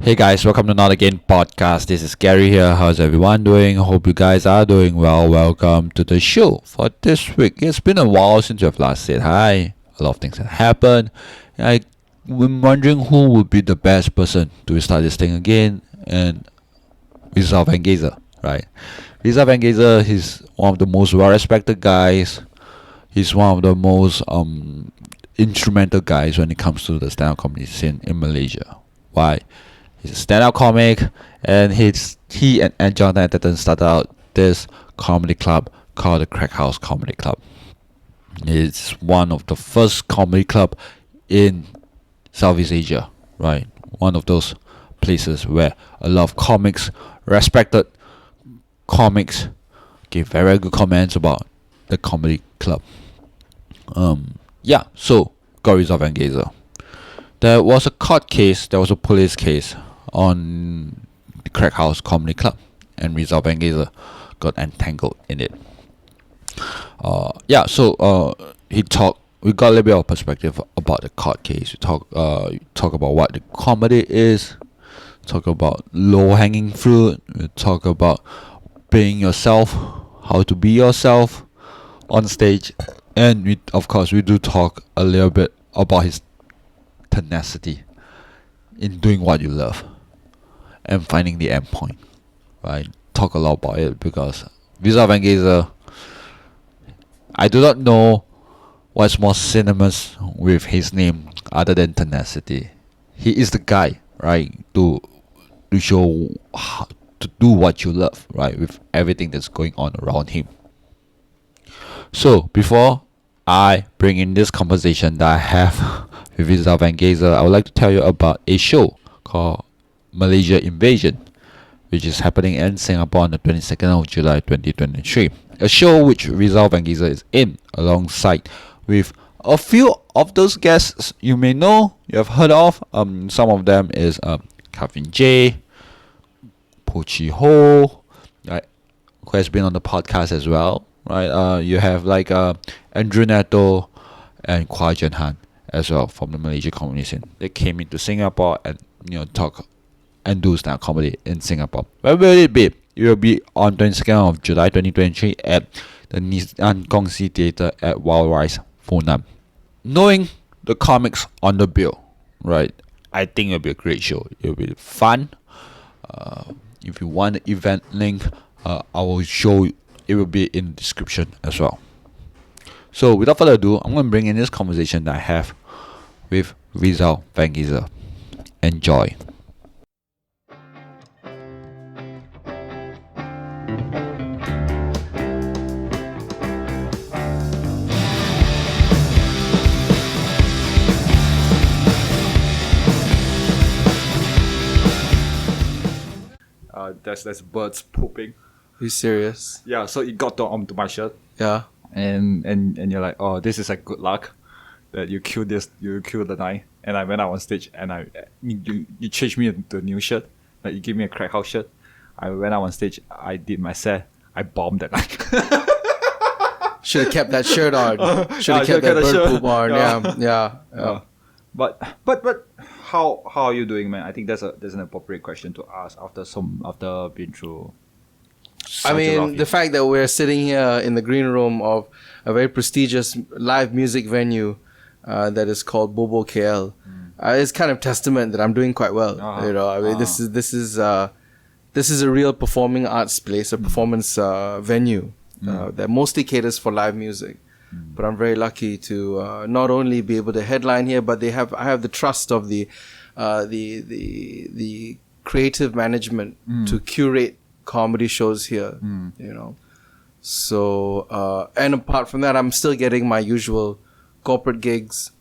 Hey guys, welcome to Not Again podcast. This is Gary here. How's everyone doing? Hope you guys are doing well. Welcome to the show for this week. It's been a while since I've last said hi. A lot of things have happened. I'm wondering who would be the best person to start this thing again. And Rizal Van Geyzel, right? Rizal Van Geyzel, he's one of the most well-respected guys. He's one of the most instrumental guys when it comes to the stand-up comedy scene in Malaysia. Why? He's a stand-up comic, and he and Jonathan Atherton started out this comedy club called the Crackhouse Comedy Club. It's one of the first comedy club in Southeast Asia, right? One of those places where a lot of comics, respected comics, give very good comments about the comedy club. So got Rizal Van Geyzel. There was a court case, there was a police case on the Crackhouse Comedy Club, and Rizal Van Geyzel got entangled in it. We got a little bit of perspective about the court case. We talk about what the comedy is, talk about low-hanging fruit, we talk about being yourself, how to be yourself on stage, and we do talk a little bit about his tenacity in doing what you love and finding the end point, right? Talk a lot about it because Rizal Van Geyzel, I do not know what's more synonymous with his name other than tenacity. He is the guy, right, to show how to do what you love, right, with everything that's going on around him. So before I bring in this conversation that I have with Rizal Van Geyzel, I would like to tell you about a show called Malaysia Invasion, which is happening in Singapore on the 22nd of July 2023. A show which Rizal Van Geyzel is in, alongside with a few of those guests you may know, you have heard of. Some of them is Kevin J, Po Chi Ho, right, who has been on the podcast as well, right? You have like Andrew Neto and Kwa Jen Han as well from the Malaysia comedy scene. They came into Singapore and talk and do stand-up comedy in Singapore. Where will it be? It will be on 22nd of July 2023 at the Nissan Gongsi Theatre at Wild Rice, Funan. Knowing the comics on the bill, right, I think it'll be a great show. It'll be fun. If you want the event link, I will show you. It will be in the description as well. So without further ado, I'm going to bring in this conversation that I have with Rizal Van Geyzel. Enjoy. There's birds pooping. Are you serious? Yeah, so it got onto my shirt. Yeah. And you're like, oh, this is a good luck that you kill the night. And I went out on stage and you changed me to a new shirt. Like you gave me a crack house shirt. I went out on stage, I did my set, I bombed that night. Should have kept that shirt on. Should have kept that bird poop on. Yeah. But how are you doing, man? I think that's an appropriate question to ask after being through. The fact that we're sitting here in the green room of a very prestigious live music venue that is called Bobo KL is kind of testament that I'm doing quite well. This is a real performing arts place, a performance venue that mostly caters for live music. But I'm very lucky to not only be able to headline here, but I have the trust of the creative management to curate comedy shows here. So and apart from that, I'm still getting my usual corporate gigs.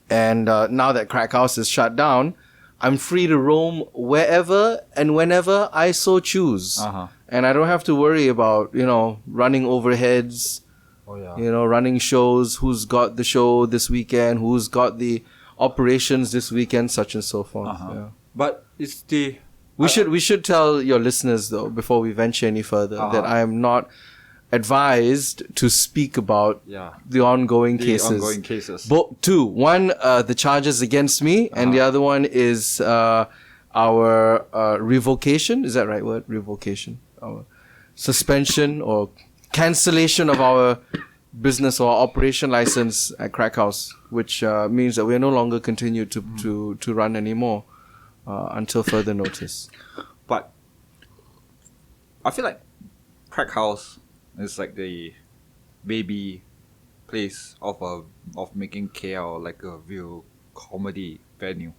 And now that Crackhouse is shut down, I'm free to roam wherever and whenever I so choose. And I don't have to worry about running overheads. Running shows, who's got the show this weekend, who's got the operations this weekend, such and so forth. But it's the we should tell your listeners though, before we venture any further, that I am not advised to speak about the ongoing cases. Two. One, the charges against me, and the other one is our revocation, is that right word? Revocation. Our suspension or cancellation of our business or operation license at Crackhouse, which means that we are no longer continue to run anymore until further notice. But I feel like Crackhouse is like the baby place of making KL like a real comedy venue.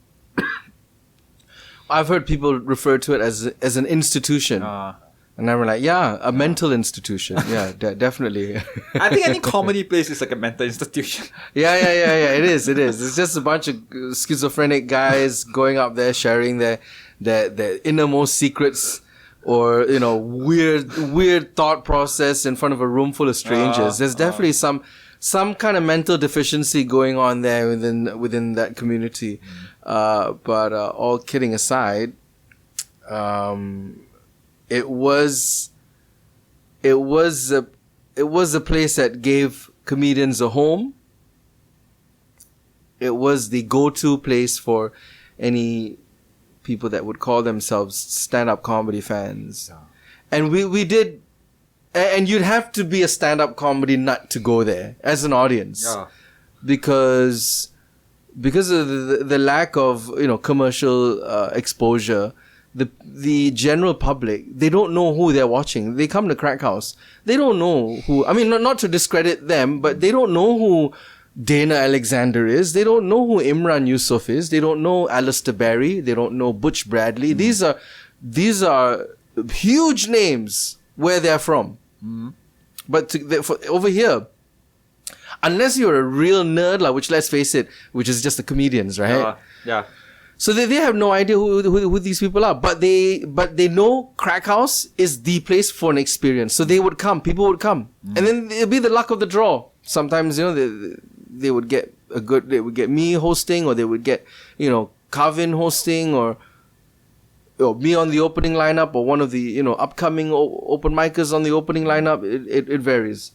I've heard people refer to it as an institution. And I'm like, a mental institution. Yeah, definitely. I think any comedy place is like a mental institution. Yeah. It is. It's just a bunch of schizophrenic guys going up there sharing their innermost secrets, or weird thought process in front of a room full of strangers. There's definitely some kind of mental deficiency going on there within that community. But all kidding aside, it was a place that gave comedians a home. It was the go-to place for any people that would call themselves stand-up comedy fans. Yeah. And we did, and you'd have to be a stand-up comedy nut to go there as an audience. Yeah. Because of the lack of commercial exposure, the general public, they don't know who they're watching. They come to Crackhouse, they don't know who. I mean, not to discredit them, but they don't know who Dana Alexander is. They don't know who Imran Yusuf is. They don't know Alistair Barry. They don't know Butch Bradley. These are huge names where they're from. But over here, unless you're a real nerd, which let's face it, which is just the comedians, right? Yeah. So they have no idea who these people are, but they know Crackhouse is the place for an experience. So people would come, and then it'll be the luck of the draw. Sometimes they would get me hosting, or they would get Kavin hosting, or me on the opening lineup, or one of the upcoming open micers on the opening lineup. It varies.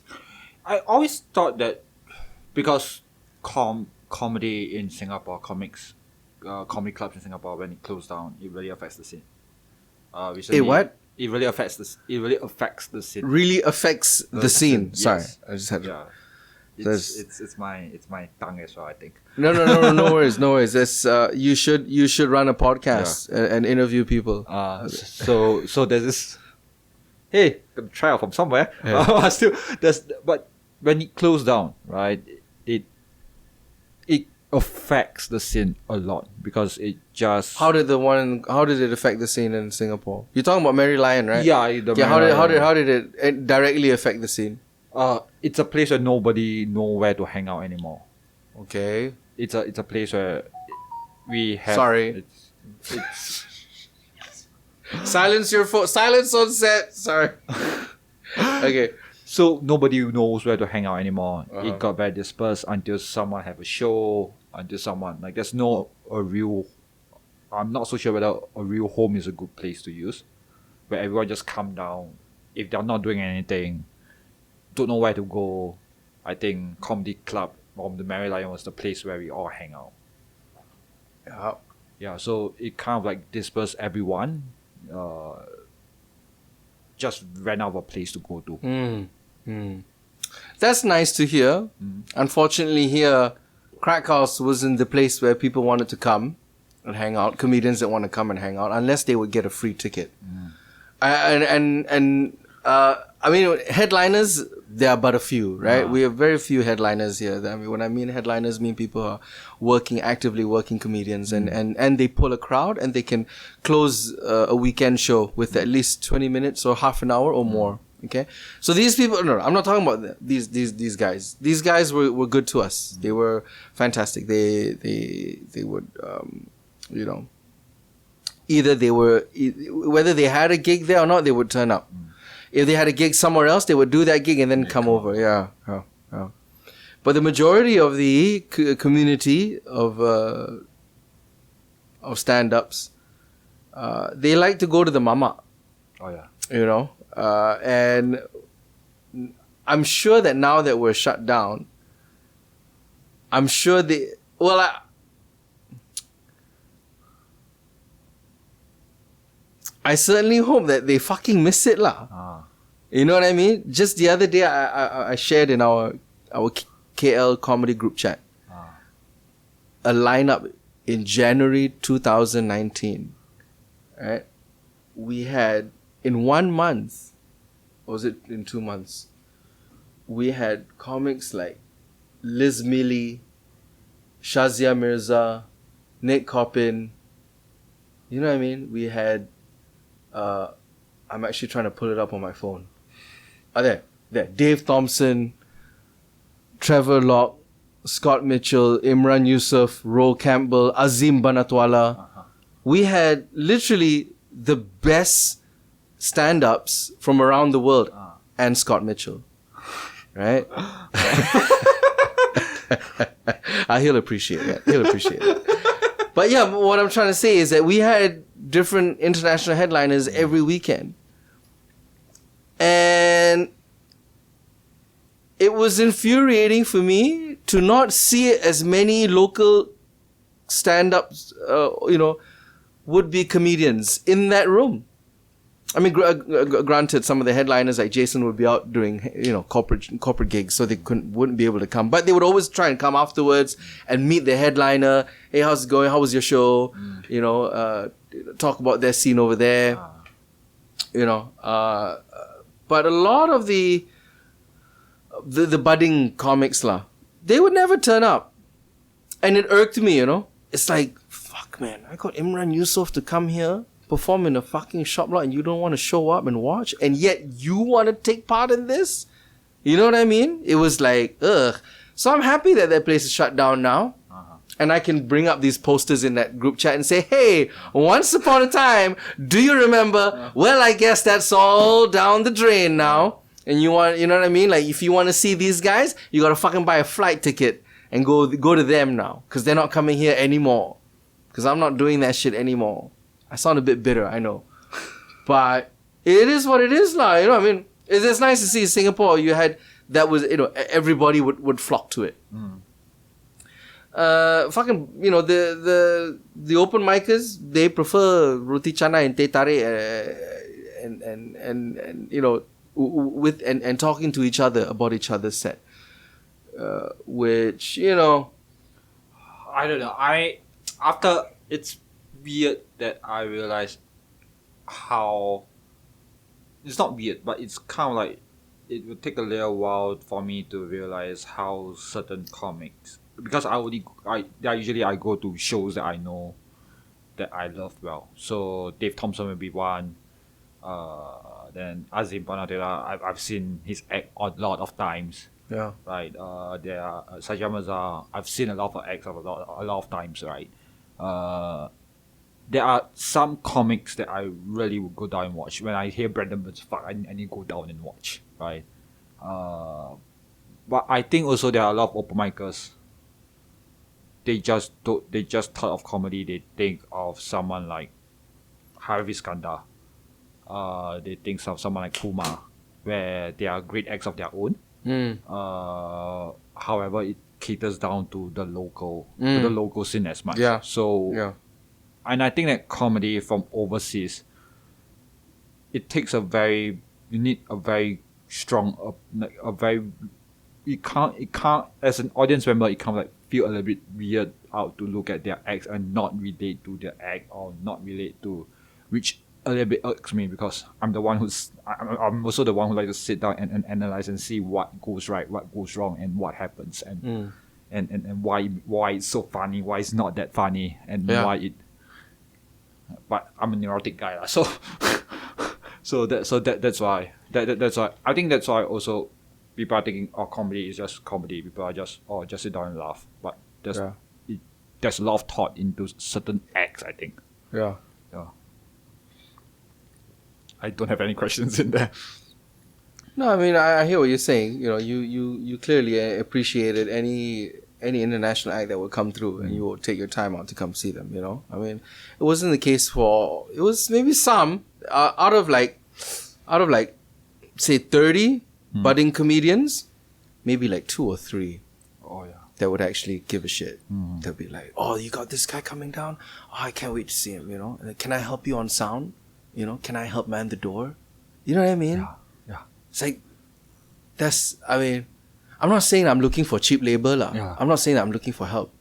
I always thought that because comedy in Singapore, comedy clubs in Singapore, when it closed down, it really affects the scene. Recently, what? It really affects the scene. Really affects the scene. Yes. Sorry, I just had. Yeah. It's my tongue as well, I think. No worries. You should run a podcast and interview people. So there's this. Hey, gotta try out from somewhere. Yeah. But when it closed down, right? It affects the scene a lot, because it just. How did it affect the scene in Singapore? You're talking about Mary Lion, right? Yeah. How did it directly affect the scene? It's a place where nobody know where to hang out anymore. Okay. It's a place where we have. Sorry. It's silence your phone. Silence on set. Sorry. Okay. So nobody knows where to hang out anymore. It got very dispersed until someone have a show. Until someone there's no a real. I'm not so sure whether a real home is a good place to use, where everyone just come down. If they're not doing anything, don't know where to go. I think Comedy Club from the Mary Lion was the place where we all hang out. Yeah. Yeah. So it kind of dispersed everyone. Just ran out of a place to go to. That's nice to hear. Unfortunately, here, Crackhouse wasn't the place where people wanted to come and hang out. Comedians that want to come and hang out, unless they would get a free ticket. I mean, headliners, there are but a few, right? We have very few headliners here. I mean, when I mean headliners, people are actively working comedians, and they pull a crowd, and they can close a weekend show with at least 20 minutes or half an hour or more. Okay, so these people. No, I'm not talking about these guys. These guys were good to us. They were fantastic. They would either whether they had a gig there or not, they would turn up. If they had a gig somewhere else, they would do that gig and then come over. Yeah. But the majority of the community of stand-ups, they like to go to the mama. Oh yeah. And I'm sure that now that we're shut down, I'm sure I certainly hope that they fucking miss it lah. You know what I mean? Just the other day, I shared in our KL comedy group chat a lineup in January 2019. Right? We had in 1 month, or was it in 2 months? We had comics like Liz Millie, Shazia Mirza, Nick Coppin. You know what I mean? We had, I'm actually trying to pull it up on my phone. There. Dave Thompson, Trevor Locke, Scott Mitchell, Imran Yusuf, Ro Campbell, Azim Banatwala. We had literally the best stand-ups from around the world and Scott Mitchell. Right? He'll appreciate that. But yeah, what I'm trying to say is that we had different international headliners every weekend. And it was infuriating for me to not see as many local stand-ups, would-be comedians in that room. I mean, granted, some of the headliners like Jason would be out doing, corporate gigs, so they wouldn't be able to come. But they would always try and come afterwards and meet the headliner. Hey, how's it going? How was your show? Talk about their scene over there. But a lot of the budding comics they would never turn up, and it irked me. It's like, fuck, man, I got Imran Yusuf to come here, perform in a fucking shop lot, and you don't want to show up and watch, and yet you want to take part in this? You know what I mean? It was like, ugh. So I'm happy that place is shut down now. And I can bring up these posters in that group chat and say, hey, once upon a time, do you remember? Well, I guess that's all down the drain now. And you know what I mean? Like, if you want to see these guys, you got to fucking buy a flight ticket and go to them now. Because they're not coming here anymore. Because I'm not doing that shit anymore. I sound a bit bitter, I know. But it is what it is now. You know what I mean? It's nice to see Singapore. You had, that was, everybody would flock to it. The open micers, they prefer roti canai and teh tarik and talking to each other about each other's set, which I don't know. After it's weird that I realized how it's not weird, but it's kind of like it would take a little while for me to realize how certain comics. Because I usually go to shows that I know that I love well. So Dave Thompson will be one. Then Azim Banatwala, I've seen his act a lot of times. Yeah. Right. There are Sajjad Mirza. I've seen a lot of acts a lot of times. Right. There are some comics that I really would go down and watch. When I hear Brandon Burns, I need to go down and watch. Right. But I think also there are a lot of open micers. They just thought of comedy. They think of someone like Harvey Skandar. They think of someone like Kumar, where they are great acts of their own. However, it caters down to the local scene as much. Yeah. So, and I think that comedy from overseas, it takes you need a very strong, it can't as an audience member, it can't feel a little bit weird out to look at their acts and not relate to their act or not relate to, which a little bit irks me because I'm also the one who likes to sit down and analyze and see what goes right, what goes wrong, and what happens, and why it's so funny, why it's not that funny, and why it. But I'm a neurotic guy, so that's why I think that's why also people are thinking, comedy is just comedy. People are just sit down and laugh. But there's a lot of thought into certain acts, I think. Yeah. I don't have any questions in there. No, I mean, I hear what you're saying. You clearly appreciated any international act that would come through, and you will take your time out to come see them. I mean, it wasn't the case for. It was maybe some out of say 30 budding comedians, maybe like 2 or 3. That would actually give a shit. They'll be like, "Oh, you got this guy coming down? Oh, I can't wait to see him." And can I help you on sound? can I help man the door? You know what I mean? Yeah. It's like, I'm not saying I'm looking for cheap labor. Yeah. I'm not saying that I'm looking for help.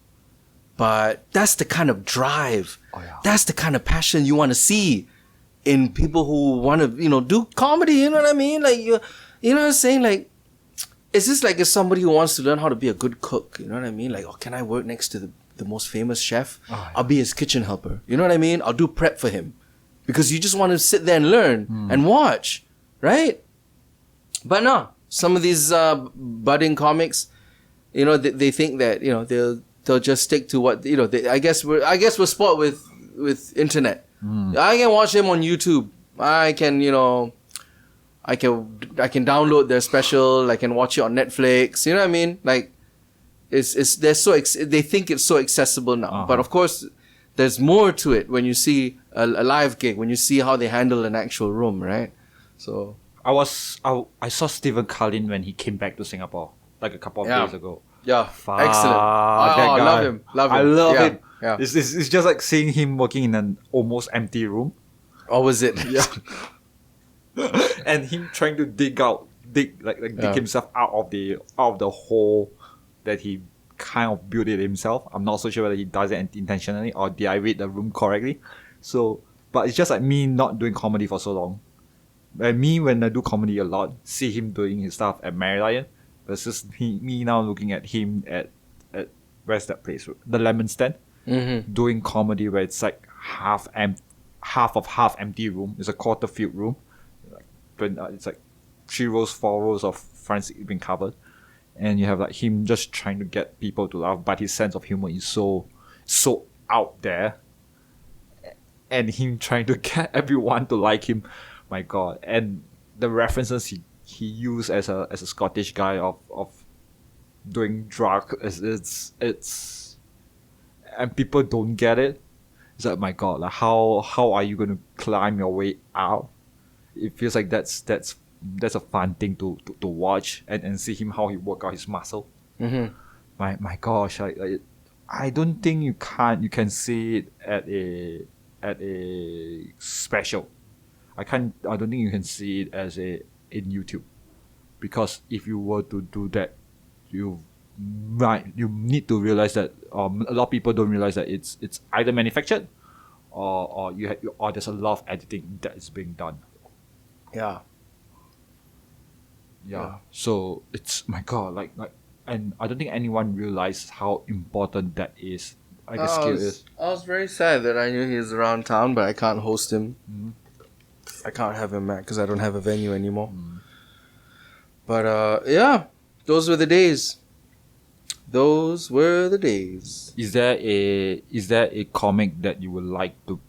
But that's the kind of drive. Oh, yeah. That's the kind of passion you want to see in people who want to, do comedy. You know what I mean? Like, you know what I'm saying? Like, it's just like if somebody who wants to learn how to be a good cook. You know what I mean? Like, can I work next to the most famous chef? Oh, yeah. I'll be his kitchen helper. You know what I mean? I'll do prep for him. Because you just want to sit there and learn and watch. Right? But no. Some of these budding comics, they think that, they'll just stick to what, I guess we're sport with internet. I can watch them on YouTube. I can download their special. I can watch it on Netflix. You know what I mean? Like, they think it's so accessible now. But of course, there's more to it when you see a live gig, when you see how they handle an actual room, right? So I saw Stephen Carlin when he came back to Singapore like a couple of days ago. Yeah, Fuck, excellent. that guy. Love him. I love him. Yeah. It's just like seeing him working in an almost empty room. Or was it? Yeah. And him trying to dig himself out of the hole that he kind of built it himself. I'm not so sure whether he does it intentionally or did I read the room correctly. So, but it's just like me not doing comedy for so long. And me, when I do comedy a lot, see him doing his stuff at Mary Lion versus me now looking at him at where's that place? The Lemon Stand. Doing comedy where it's like half empty room. It's a quarter filled room. It's like 3 rows, 4 rows of fronts being covered. And you have like him just trying to get people to laugh, but his sense of humor is so out there. And him trying to get everyone to like him. My God. And the references he used as a Scottish guy of doing drug it's and people don't get it. It's like, my God, like how are you going to climb your way out? It feels like that's a fun thing to watch and see him how he work out his muscle. My gosh, I don't think you can see it at a special. I don't think you can see it in YouTube, because if you were to do that, you need to realize that a lot of people don't realize that it's either manufactured or there's a lot of editing that is being done. Yeah. So it's, my God, like, and I don't think anyone realizes how important that is. Like a skill is. I was very sad that I knew he was around town, but I can't host him. I can't have him back because I don't have a venue anymore. But yeah, those were the days. Those were the days. Is there a comic that you would like to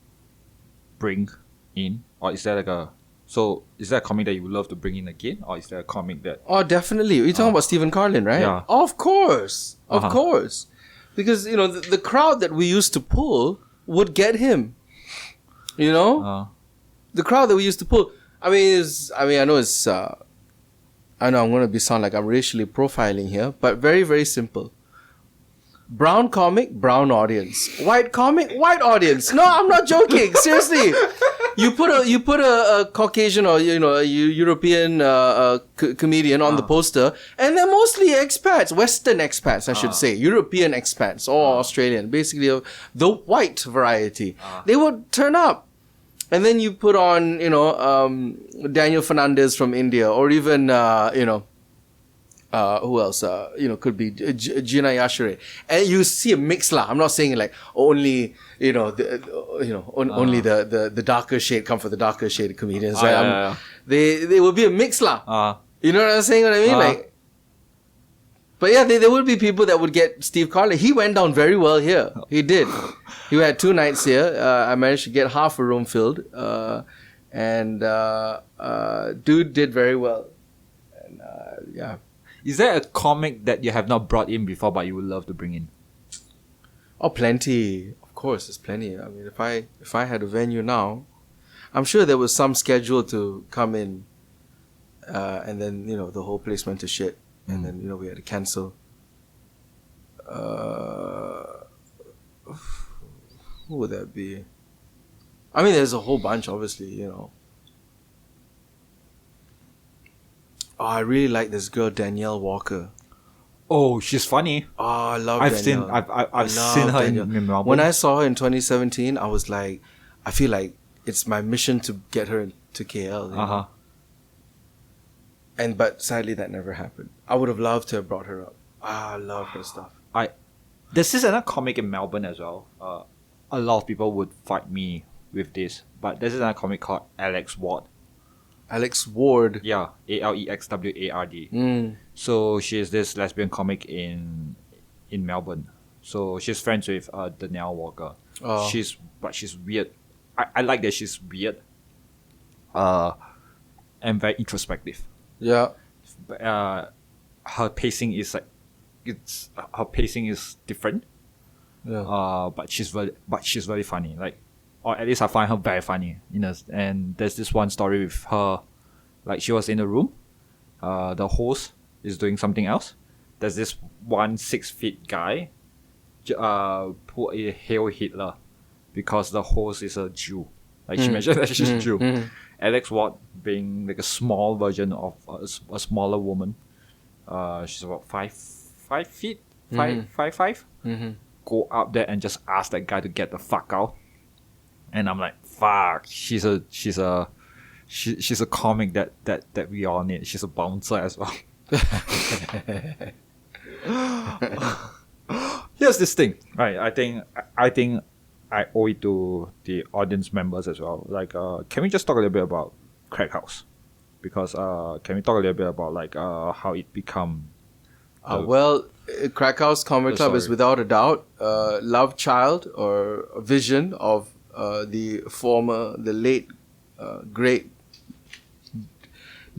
bring in, or is there is there a comic that you would love to bring in again, or is there a comic that? Oh, definitely. You're talking about Stephen Carlin, right? Yeah. Of course, of course, because the crowd that we used to pull would get him. The crowd that we used to pull. I know I'm going to sound like I'm racially profiling here, but very, very simple. Brown comic, brown audience. White comic, white audience. No, I'm not joking. Seriously. You put a Caucasian or a European comedian on the poster, and they're mostly expats, Western expats, I should say, European expats or Australian, basically the white variety. They would turn up. And then you put on, Daniel Fernandez from India, or even, who else? Could be Gina Yashere, and you see a mix lah. I'm not saying like only, only the darker shade come for the darker shade comedians. Right? They will be a mix lah. You know what I'm saying? What I mean, But yeah, there would be people that would get Steve Carlin. He went down very well here. He did. He had 2 nights here. I managed to get half a room filled. And dude did very well. And yeah. Is there a comic that you have not brought in before but you would love to bring in? Oh, plenty. Of course, there's plenty. I mean, if I had a venue now, I'm sure there was some schedule to come in. And then, the whole place went to shit. And then, we had to cancel. Who would that be? I mean, there's a whole bunch, obviously, you know. Oh, I really like this girl, Danielle Walker. Oh, she's funny. Oh, I love I've Danielle. seen I've I seen love her Danielle. in Melbourne. When I saw her in 2017, I was like, I feel like it's my mission to get her to KL. You know? But sadly, that never happened. I would have loved to have brought her up. I love her stuff. This is another comic in Melbourne as well. A lot of people would fight me with this, but this is another comic called Alex Ward. Alex Ward. Yeah, ALEXWARD. So she's this lesbian comic in Melbourne. So she's friends with Danielle Walker. Oh. She's weird. I like that she's weird. And very introspective. Yeah. Her pacing is like her pacing is different. Yeah. But she's very funny. Like, or at least I find her very funny. You know, and there's this one story with her, like she was in the room. The host is doing something else. There's this 6 feet guy, who hail Hitler, because the host is a Jew. Like she mentioned that she's a Jew. Alex Ward being like a small version of a smaller woman. She's about 5 feet, 5'5". Go up there and just ask that guy to get the fuck out. And I'm like, fuck. She's a comic that we all need. She's a bouncer as well. Here's this thing, right? I think I owe it to the audience members as well. Like, can we just talk a little bit about Crackhouse? Because can we talk a little bit about like how it become? Crackhouse Comedy Club is without a doubt love child or a vision of the late, great,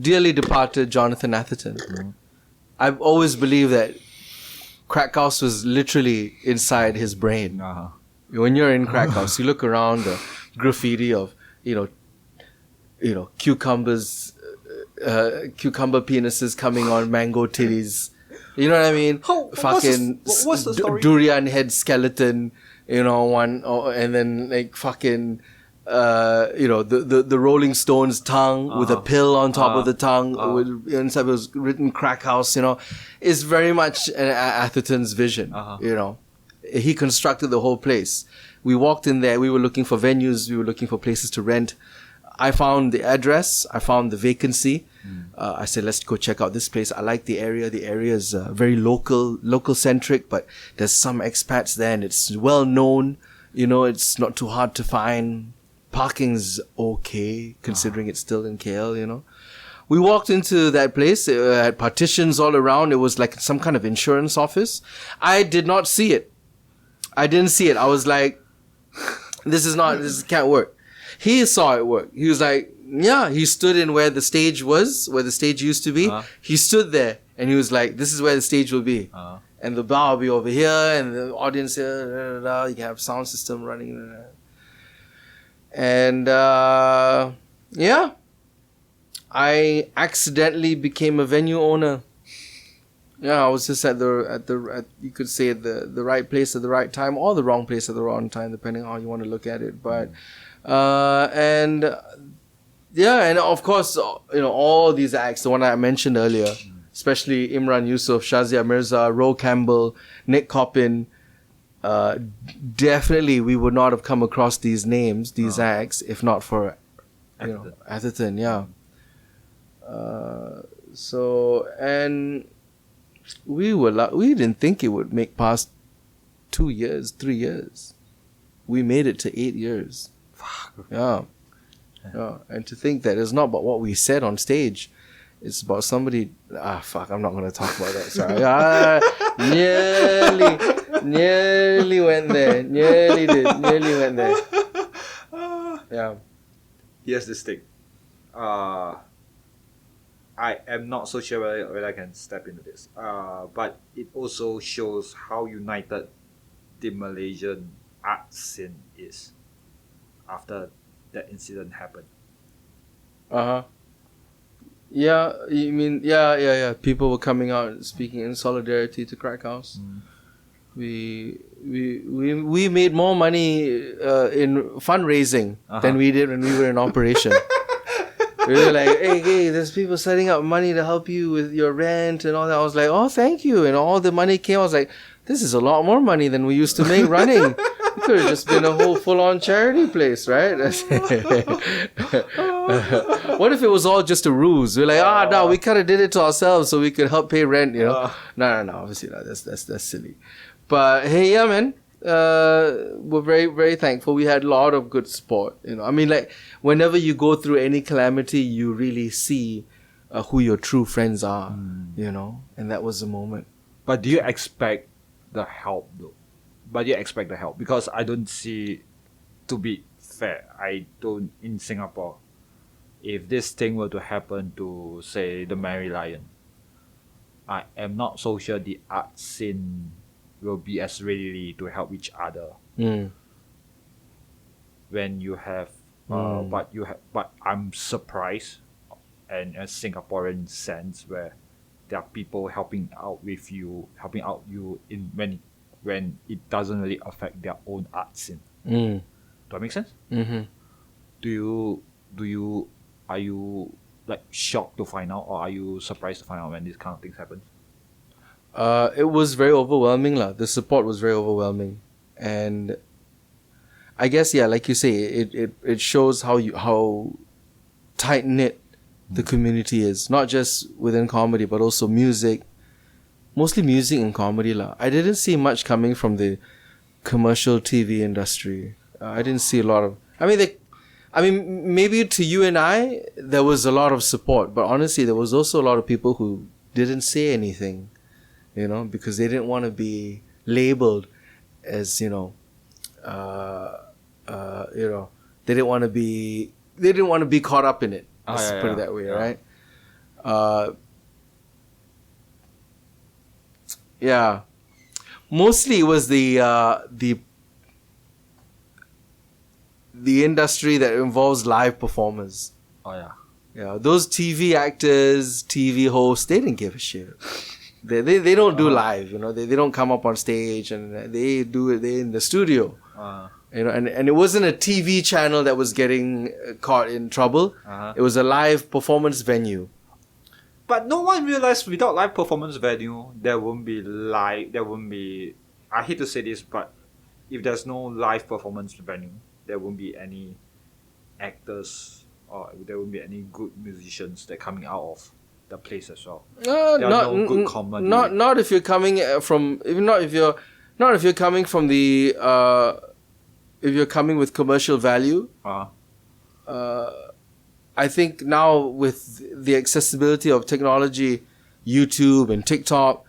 dearly departed Jonathan Atherton. I've always believed that Crackhouse was literally inside his brain. When you're in Crackhouse, you look around the graffiti of cucumbers, cucumber penises coming on mango titties. You know what I mean? What's the story? Durian head skeleton, and then like fucking, the Rolling Stones tongue with a pill on top of the tongue. Inside it was written Crackhouse. It's very much an Atherton's vision. He constructed the whole place. We walked in there. We were looking for venues. We were looking for places to rent. I found the address. I found the vacancy. I said, let's go check out this place. I like the area. The area is very local centric, but there's some expats there and it's well known. It's not too hard to find. Parking's okay, considering it's still in KL, We walked into that place. It had partitions all around. It was like some kind of insurance office. I did not see it. I didn't see it. I was like, this can't work. He saw it work. He was like, yeah, he stood in where the stage was, where the stage used to be. He stood there and he was like, this is where the stage will be. And the bar will be over here and the audience here. You can have sound system running. And I accidentally became a venue owner. Yeah, I was just at you could say the right place at the right time or the wrong place at the wrong time, depending on how you want to look at it. But and of course, all these acts, the one I mentioned earlier, especially Imran Yusuf, Shazia Mirza, Ro Campbell, Nick Coppin. Definitely we would not have come across these names, these acts, if not for Atherton. And we didn't think it would make past 2 years, 3 years. We made it to 8 years. Yeah. And to think that it's not about what we said on stage, it's about somebody. I'm not gonna talk about that. Sorry. Nearly went there. Nearly went there. Yeah. Here's this thing. I am not so sure whether I can step into this. But it also shows how united the Malaysian art scene is after that incident happened. Yeah, you mean yeah. People were coming out speaking in solidarity to Crackhouse. We made more money in fundraising than we did when we were in operation. We were like, hey, there's people setting up money to help you with your rent and all that. I was like, oh, thank you. And all the money came. I was like, this is a lot more money than we used to make running. It could have just been a whole full-on charity place, right? What if it was all just a ruse? We're like, no, we kind of did it to ourselves so we could help pay rent, you know? No, obviously not. That's silly. But hey, yeah, man. We're very, very thankful. We had a lot of good support. You know, I mean, like whenever you go through any calamity, you really see who your true friends are. You know, and that was the moment. But do you expect the help though? Because I don't see, to be fair, I don't in Singapore. If this thing were to happen to say the Merry Lion, I am not so sure the art scene will be as ready to help each other when you have but I'm surprised and a Singaporean sense where there are people helping out you in when it doesn't really affect their own art scene. Does that make sense? Are you like shocked to find out, or are you surprised to find out when these kind of things happen? It was very overwhelming lah. The support was very overwhelming, and I guess like you say, it shows how tight knit the community is. Not just within comedy, but also music. Mostly music and comedy lah. I didn't see much coming from the commercial TV industry. I didn't see a lot of. I mean, maybe to you and I, there was a lot of support, but honestly, there was also a lot of people who didn't say anything. You know, because they didn't want to be labeled as, they didn't want to be caught up in it. Let's put it that way, right? Mostly it was the industry that involves live performers. Yeah, those TV actors, TV hosts, they didn't give a shit. They don't do live, you know. They don't come up on stage, and they do it. They in the studio, you know. And it wasn't a TV channel that was getting caught in trouble. It was a live performance venue. But no one realized without live performance venue, there won't be. I hate to say this, but if there's no live performance venue, there won't be any actors, or there won't be any good musicians that coming out of the place as well. Not good comedy. Not if you're coming from if you're coming from the if you're coming with commercial value. I think now with the accessibility of technology, YouTube and TikTok,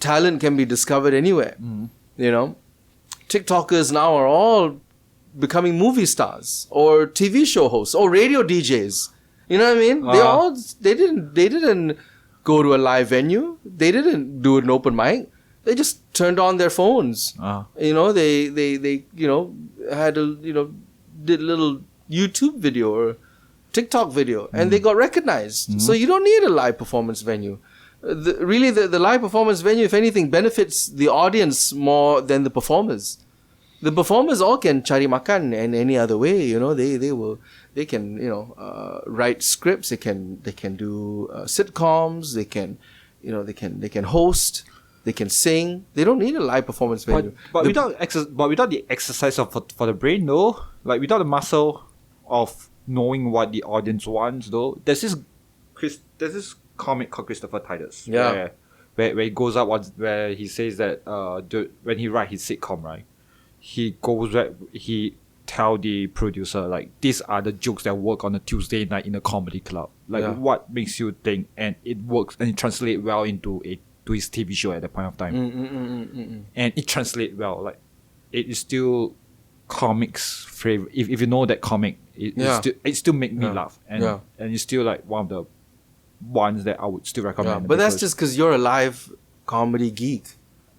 talent can be discovered anywhere. You know, TikTokers now are all becoming movie stars or TV show hosts or radio DJs. You know what I mean? They didn't go to a live venue. They didn't do an open mic. They just turned on their phones. You know, they had did a little YouTube video or TikTok video, and they got recognized. So you don't need a live performance venue. The live performance venue, if anything, benefits the audience more than the performers. The performers all can cari makan in any other way. You know, they can write scripts. They can do sitcoms. They can host. They can sing. They don't need a live performance venue. But without the exercise for the brain, though, like without the muscle of knowing what the audience wants, though, there's this comic called Christopher Titus, where he goes up where he says that when he write his sitcom, right, he goes back, he tell the producer, like, these are the jokes that work on a Tuesday night in a comedy club. Like, what makes you think, and it works, and it translates well to his TV show at that point of time. And it translates well. Like, it is still comics favorite. If you know that comic, it still make me laugh. And it's still like one of the ones that I would still recommend. But that's just because you're a live comedy geek.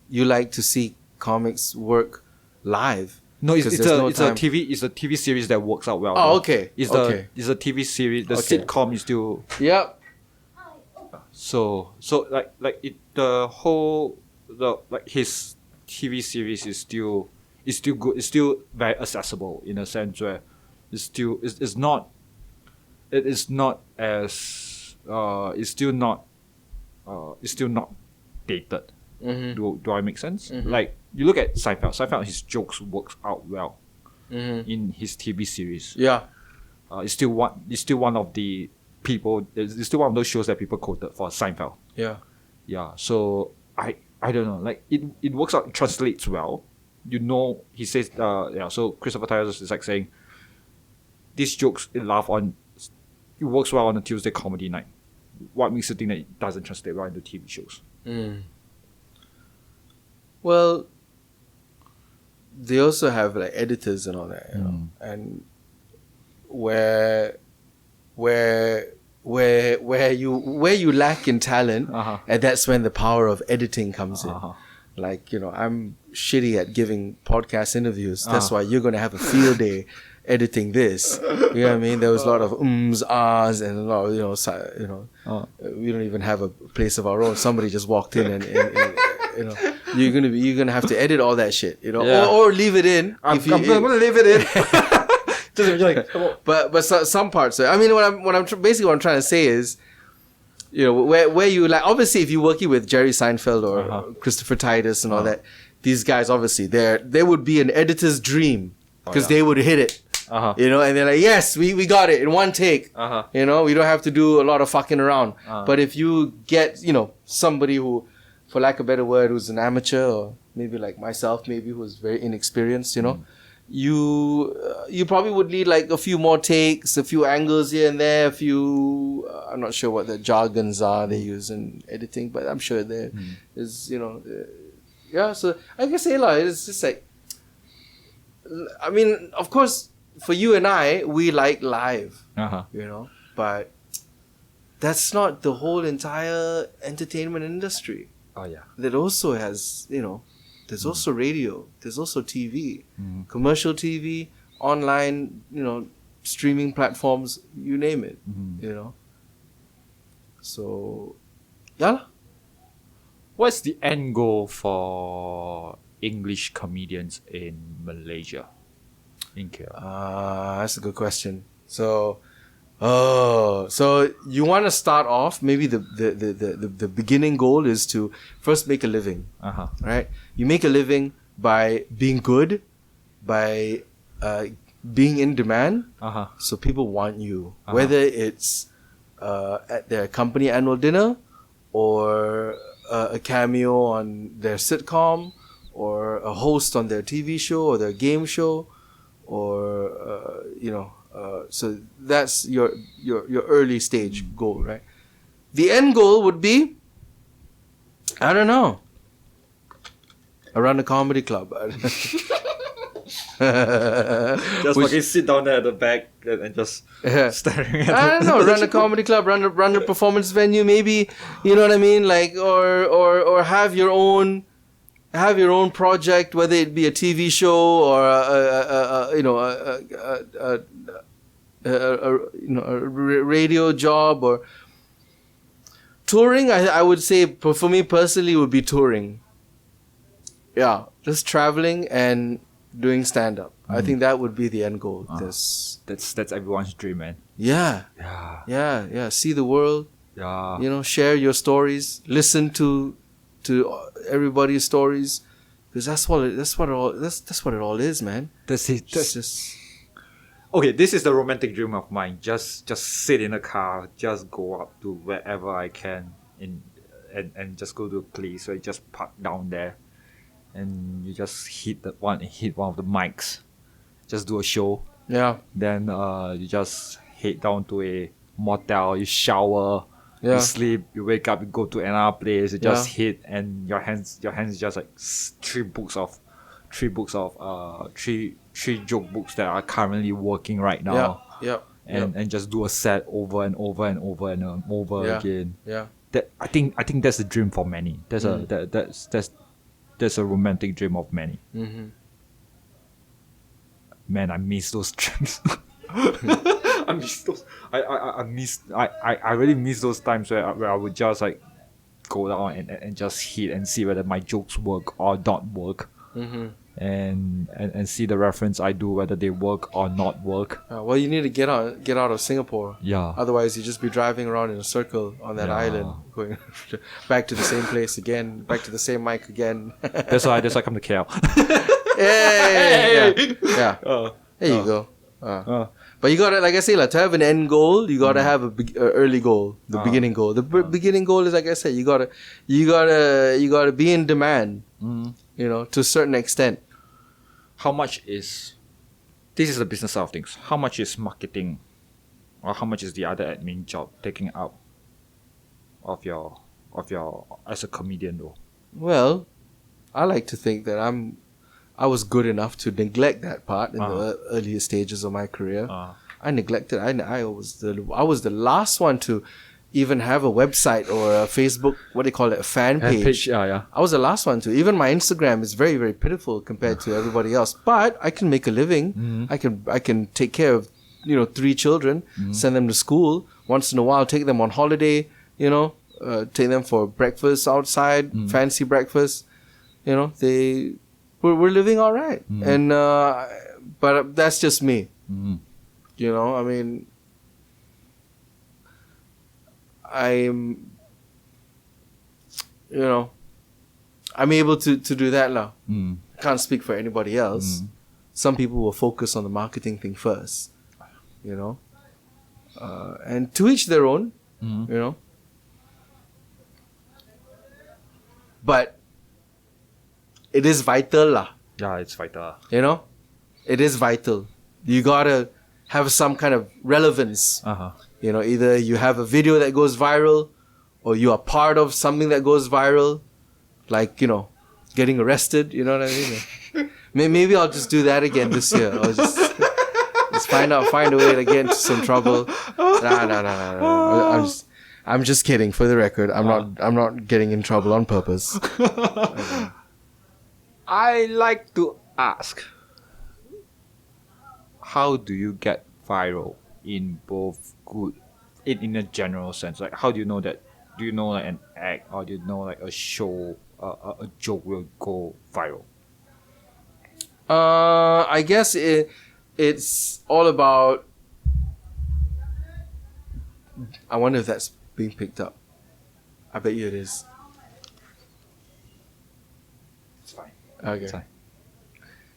You like to see comics work live. No, it's a TV series that works out well. Oh, okay. It's a TV series. The sitcom is still. Yep. So his TV series is still good. It's still very accessible in a sense where it's still it's not as it's still not dated. Do I make sense? Like you look at Seinfeld. Seinfeld, his jokes works out well in his TV series. Yeah. It's still one of the people. It's still one of those shows that people quoted for Seinfeld. Yeah. Yeah. So I don't know. Like it works out. It translates well. You know, he says. So Christopher Tyers is like saying, these jokes it works well on a Tuesday comedy night. What makes you think that it doesn't translate well into TV shows? Well, they also have like editors and all that, you know, and where you lack in talent, and that's when the power of editing comes in. Like, you know, I'm shitty at giving podcast interviews. That's why you're gonna have a field day editing this. You know what I mean? There was a lot of ahs, and a lot of, we don't even have a place of our own. Somebody just walked in and you know, you're gonna have to edit all that shit, you know, or leave it in. I'm gonna leave it in. But some parts. I mean, what I'm trying to say is, you know, where you like, obviously if you're working with Jerry Seinfeld or Christopher Titus and all that, these guys obviously there would be an editor's dream because they would hit it. You know, and they're like, yes, we got it in one take. You know, we don't have to do a lot of fucking around. But if you get, you know, somebody who, for lack of a better word, who's an amateur, or maybe like myself, maybe who's very inexperienced, you know, you probably would need like a few more takes, a few angles here and there, a few, I'm not sure what the jargons are they use in editing, but I'm sure there is, you know, so I can say, it's just like, I mean, of course, for you and I, we like live, you know, but that's not the whole entire entertainment industry. Oh yeah. That also has, you know, there's also radio, there's also TV, commercial TV, online, you know, streaming platforms, you name it, you know. So, yeah. What's the end goal for English comedians in Malaysia? In KL? That's a good question. So you want to start off, maybe the beginning goal is to first make a living, right? You make a living by being good, by being in demand, so people want you, whether it's at their company annual dinner, or a cameo on their sitcom, or a host on their TV show or their game show, or you know. So that's your early stage goal, right? The end goal would be, I don't know, I run a comedy club. Just fucking sit down there at the back and just staring at I don't know, run a comedy club, run a performance venue, maybe, you know what I mean, like, or have your own project, whether it be a TV show or a radio job, or touring. I would say for me personally would be touring. Yeah, just traveling and doing stand up. I think that would be the end goal. That's everyone's dream, man. Yeah. See the world. Yeah. You know, share your stories. Listen to everybody's stories, because that's what it all is, man. That's it. That's just. Okay, this is the romantic dream of mine. Just sit in a car, just go up to wherever I can, and just go to a place where you just park down there, and you just hit one of the mics, just do a show. Yeah. Then you just head down to a motel, you shower, you sleep, you wake up, you go to another place, you just hit, and your hands just like three joke books that are currently working right now. And just do a set over and over and over and over again. Yeah. That I think that's a dream for many. That's a romantic dream of many. Man, I miss those dreams. I miss those. I really miss those times where I would just like go down and just hit and see whether my jokes work or not work. And see the reference I do, whether they work or not work. Well, you need to get out of Singapore. Yeah. Otherwise, you just be driving around in a circle on that island, going back to the same place again, back to the same mic again. That's why I come to KL. Yeah. There you go. But you gotta, like I say, to have an end goal, you gotta have a early goal, the beginning goal. The beginning goal is, like I said, you gotta be in demand. To a certain extent. How much is this is the business side of things? How much is marketing, or how much is the other admin job taking out of your as a comedian though? Well, I like to think that I was good enough to neglect that part in the earlier stages of my career. I neglected. I was the last one to even have a website or a Facebook, what do you call it, a fan page. Yeah. I was the last one to. Even my Instagram is very, very pitiful compared to everybody else. But I can make a living. I can take care of 3 children, send them to school. Once in a while, take them on holiday. Take them for breakfast outside, fancy breakfast. We're living all right. And but that's just me. I mean, I'm able to do that now. I can't speak for anybody else. Some people will focus on the marketing thing first, and to each their own, But it is vital lah. Yeah, it's vital. It is vital. You gotta have some kind of relevance. Either you have a video that goes viral, or you are part of something that goes viral, like, getting arrested, you know what I mean? Maybe I'll just do that again this year. I'll just find a way to get into some trouble. No. I'm just kidding, for the record. I'm not getting in trouble on purpose. I like to ask, how do you get viral in both good, in a general sense? Like, how do you know that? Do you know like an act, or do you know like a show, a joke will go viral? I guess it's all about. I wonder if that's being picked up. I bet you it is. It's fine. Okay. It's fine.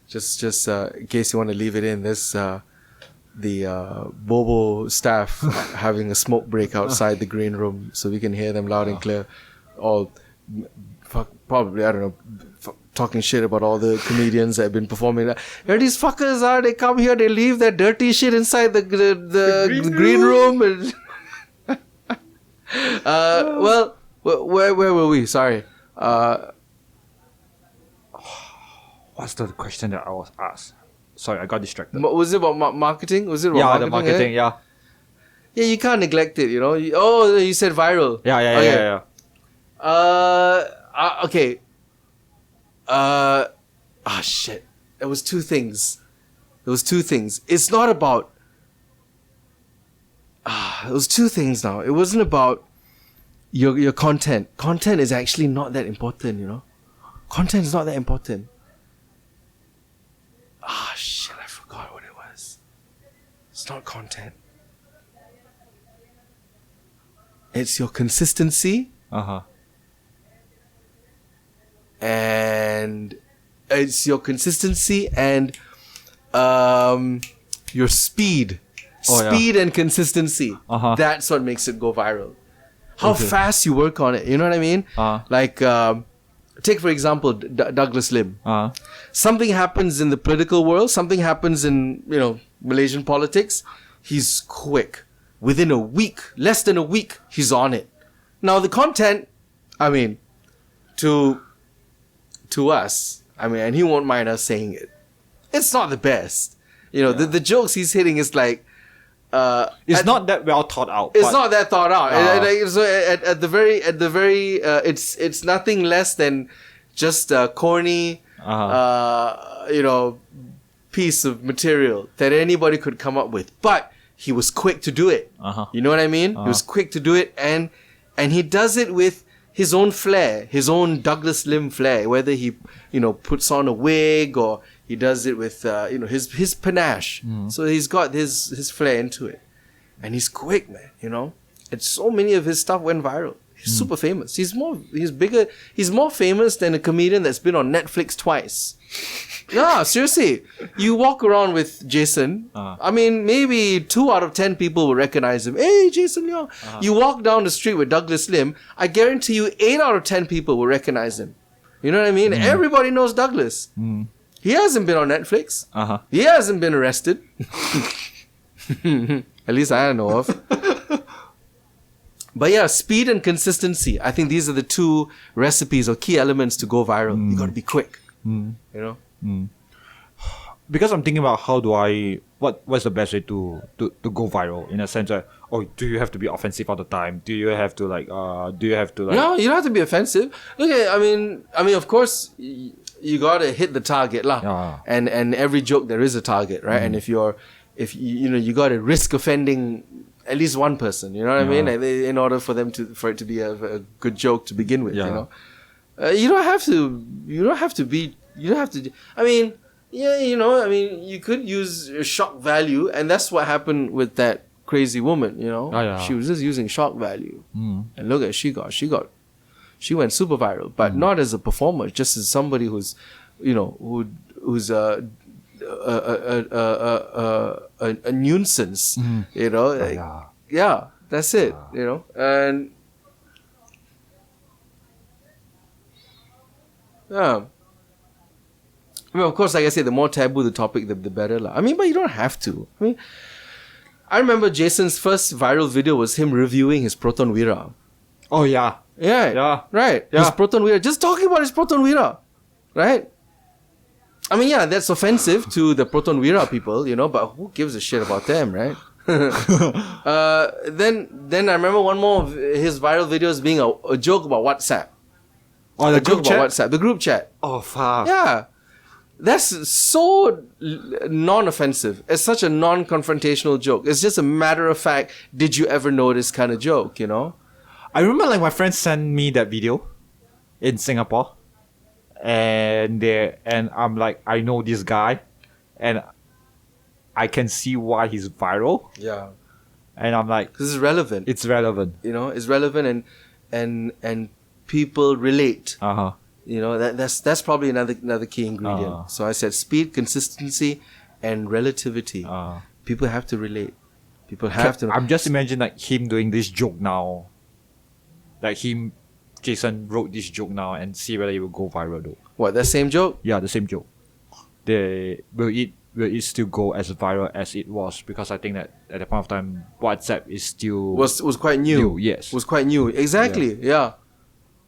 Just in case you want to leave it in, this the Bobo staff having a smoke break outside the green room, so we can hear them loud and clear. All probably, I don't know, talking shit about all the comedians that have been performing. Here these fuckers are. They come here, they leave their dirty shit inside the green room. And well, where were we? Sorry. What's the question that I was asked? Sorry, I got distracted. Was it about marketing? Was it about the marketing, yeah. Yeah, you can't neglect it, you said viral. Yeah. Okay. Shit. There was two things. It's not about... it was two things now. It wasn't about your content. Content is actually not that important, Content is not that important. Shit, I forgot what it was. It's not content. It's your consistency. And it's your consistency and your speed. Speed and consistency. That's what makes it go viral. How fast you work on it. You know what I mean? Like, take for example Douglas Lim. Something happens in the political world. Something happens in Malaysian politics. He's quick. Within a week, less than a week, he's on it. Now the content, to us, and he won't mind us saying it, it's not the best. The jokes he's hitting is like, it's not that well thought out. It's not that thought out. So at the very, it's nothing less than just a corny, piece of material that anybody could come up with. But he was quick to do it. You know what I mean? He was quick to do it, and he does it with his own flair, his own Douglas Lim flair, whether he, puts on a wig or he does it with, his panache. So he's got his flair into it. And he's quick, man, And so many of his stuff went viral. He's super famous. He's more famous than a comedian that's been on Netflix twice. No, seriously. You walk around with Jason. Maybe 2 out of 10 people will recognize him. Hey, Jason Leong. You walk down the street with Douglas Lim. I guarantee you 8 out of 10 people will recognize him. You know what I mean? Everybody knows Douglas. He hasn't been on Netflix. He hasn't been arrested. At least I don't know of. But yeah, speed and consistency. I think these are the 2 recipes or key elements to go viral. You got to be quick. Because I'm thinking about what's the best way to go viral, in a sense that, do you have to be offensive all the time? Do you have to No, you don't have to be offensive. Okay, of course you got to hit the target lah. And every joke there is a target, right? And if you got to risk offending at least one person, you know what I mean? In order for it to be a good joke to begin with, you don't have to. You could use shock value, and that's what happened with that crazy woman. She was just using shock value, and look at she went super viral, but not as a performer, just as somebody who's a nuisance, that's it, and of course, like I said, the more taboo the topic, the better lah. But you don't have to. I remember Jason's first viral video was him reviewing his Proton Wira. Oh yeah, right. Yeah. His Proton Wira, just talking about his Proton Wira, right? That's offensive to the Proton Wira people, but who gives a shit about them, right? Then I remember one more of his viral videos being a joke about WhatsApp. Oh, the group chat? About WhatsApp, the group chat. Oh, fuck. Yeah. That's so non-offensive. It's such a non-confrontational joke. It's just a matter of fact, did you ever notice kind of joke, I remember my friend sent me that video in Singapore. And I'm like, I know this guy, and I can see why he's viral. Yeah. And I'm like, this is relevant. It's relevant. It's relevant, and people relate. That's probably another key ingredient. So I said speed, consistency, and relativity. People have to relate. People have to. I'm just imagining like him doing this joke now, Jason wrote this joke now, and see whether it will go viral though. What, that same joke? Yeah, the same joke. Will it still go as viral as it was? Because I think that at that point of time, WhatsApp is still was quite new. Yes, was quite new. Exactly. Yeah.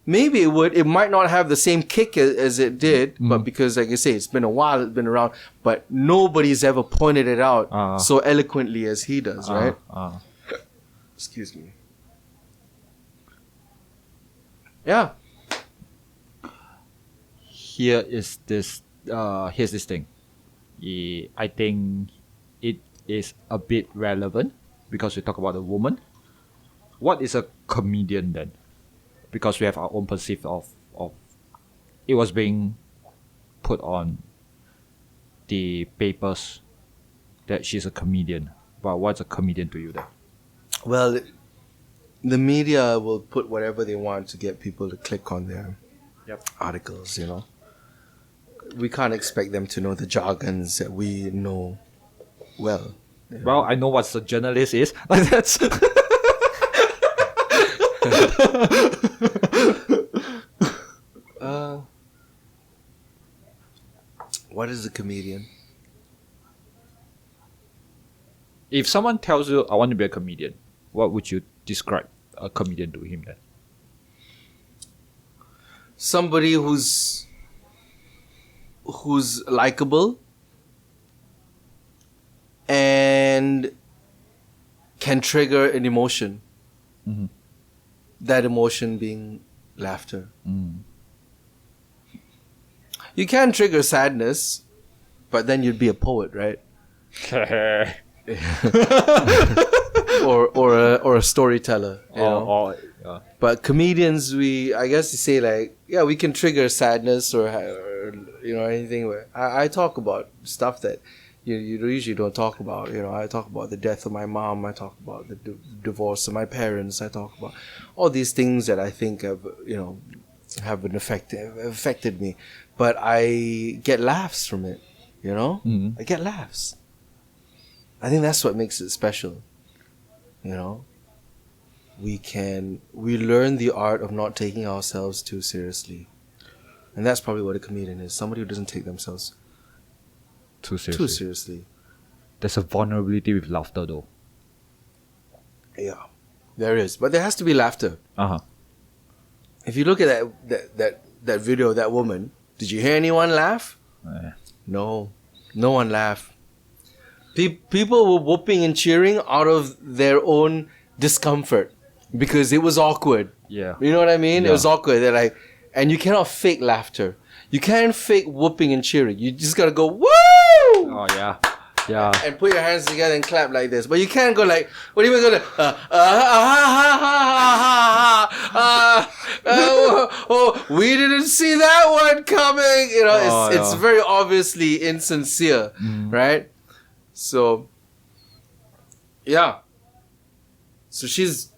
Maybe it would. It might not have the same kick as it did, but because, like I say, it's been a while. It's been around, but nobody's ever pointed it out so eloquently as he does, right? Excuse me. Yeah. Here's this thing. I think it is a bit relevant because we talk about a woman. What is a comedian then? Because we have our own perceived of it was being put on the papers that she's a comedian. But what's a comedian to you then? Well, the media will put whatever they want to get people to click on their articles, We can't expect them to know the jargons that we know well. Well, I know what a journalist is. Like that's what is a comedian? If someone tells you, I want to be a comedian, what would you describe a comedian to him then? Somebody who's likable and can trigger an emotion. Mm-hmm. That emotion being laughter. You can trigger sadness, but then you'd be a poet, right? or a storyteller. But comedians, I guess you say like, yeah, we can trigger sadness or anything. Where I talk about stuff that you usually don't talk about. I talk about the death of my mom. I talk about the divorce of my parents. I talk about all these things that I think have affected me. But I get laughs from it. I get laughs. I think that's what makes it special. We learn the art of not taking ourselves too seriously. And that's probably what a comedian is. Somebody who doesn't take themselves too seriously. Too seriously. There's a vulnerability with laughter though. Yeah. There is. But there has to be laughter. Uh-huh. If you look at that video of that woman, did you hear anyone laugh? No. No one laughed. People were whooping and cheering out of their own discomfort because it was awkward. Yeah. You know what I mean? Yeah. It was awkward. They're like, and you cannot fake laughter. You can't fake whooping and cheering. You just gotta go, woo! Oh, yeah. Yeah. And put your hands together and clap like this. But you can't go like, what do you mean go like, we didn't see that one coming. It's very obviously insincere, right? So, yeah. So she's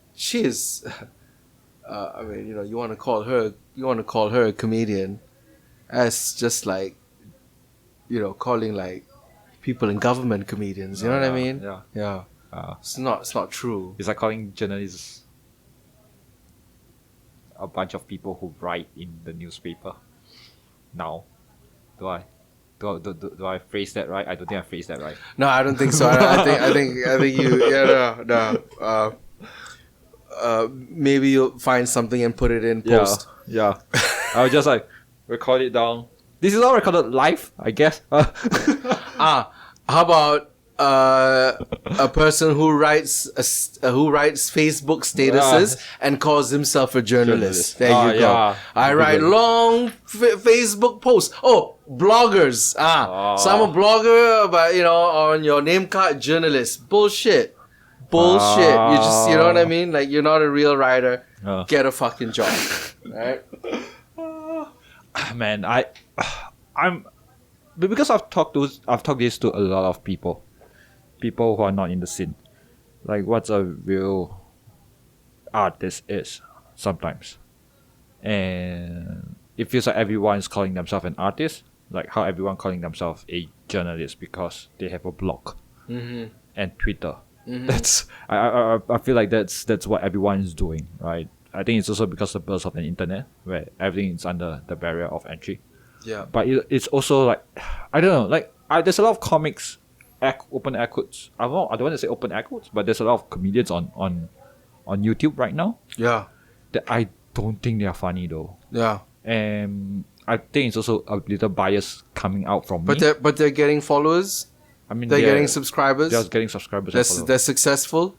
I mean, you want to call her a comedian. That's just like, calling like people in government comedians. You know what I mean? Yeah. Yeah. It's not true. It's like calling journalists a bunch of people who write in the newspaper. Now, do I phrase that right? I don't think I phrased that right. No, I don't think so. I think you. Yeah, no. Maybe you'll find something and put it in post. Yeah. I was just like, record it down. This is all recorded live, I guess. How about a person who writes Facebook statuses and calls himself a journalist? There you go. Yeah. I write long Facebook posts. Oh, bloggers. So I'm a blogger, but on your name card, journalist. Bullshit. You just, you know what I mean? Like, you're not a real writer. Get a fucking job, right? Man, I'm because I've talked this to a lot of people who are not in the scene, like what's a real artist is sometimes, and it feels like everyone is calling themselves an artist, like how everyone calling themselves a journalist because they have a blog and Twitter. That's I feel like that's what everyone is doing, right? I think it's also because of the birth of the internet where everything is under the barrier of entry. Yeah. But it's also like, I don't know, like there's a lot of comics, open air quotes. I don't want to say open air quotes, but there's a lot of comedians on YouTube right now. Yeah. That I don't think they are funny though. Yeah. And I think it's also a little bias coming out from me. But they're getting followers. I mean, they're getting subscribers. They're getting subscribers. They're successful.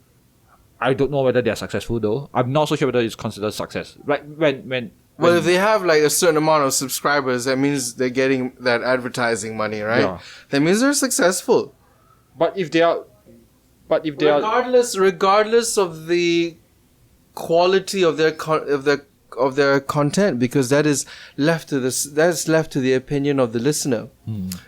I don't know whether they're successful though. I'm not so sure whether it's considered success. Right? When if they have like a certain amount of subscribers, that means they're getting that advertising money, right? Yeah. That means they're successful. But if they are, regardless of the quality of their content, because that is left to the opinion of the listener.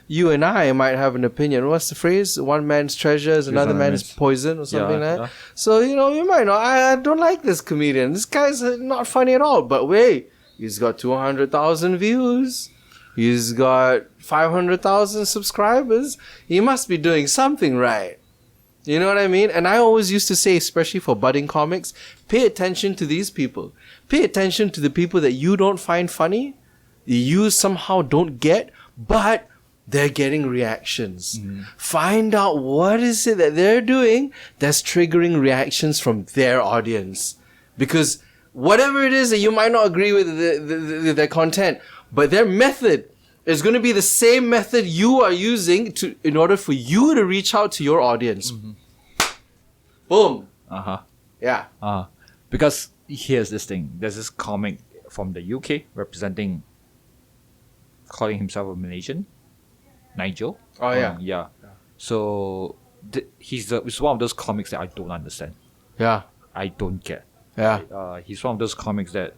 You and I might have an opinion. What's the phrase? One man's treasure is another man's poison, or something like that. Yeah. So you might know. I don't like this comedian. This guy's not funny at all. But wait, he's got 200,000 views. He's got 500,000 subscribers. He must be doing something right. You know what I mean? And I always used to say, especially for budding comics, pay attention to these people. Pay attention to the people that you don't find funny, you somehow don't get, but they're getting reactions. Find out what is it that they're doing that's triggering reactions from their audience. Because whatever it is that you might not agree with their content, but their method is going to be the same method you are using in order for you to reach out to your audience. Boom. Yeah. Because here's this thing. There's this comic from the UK calling himself a Malaysian, Nigel. Oh yeah. Yeah. So he's one of those comics that I don't understand. Yeah. I don't get. Yeah. He's one of those comics that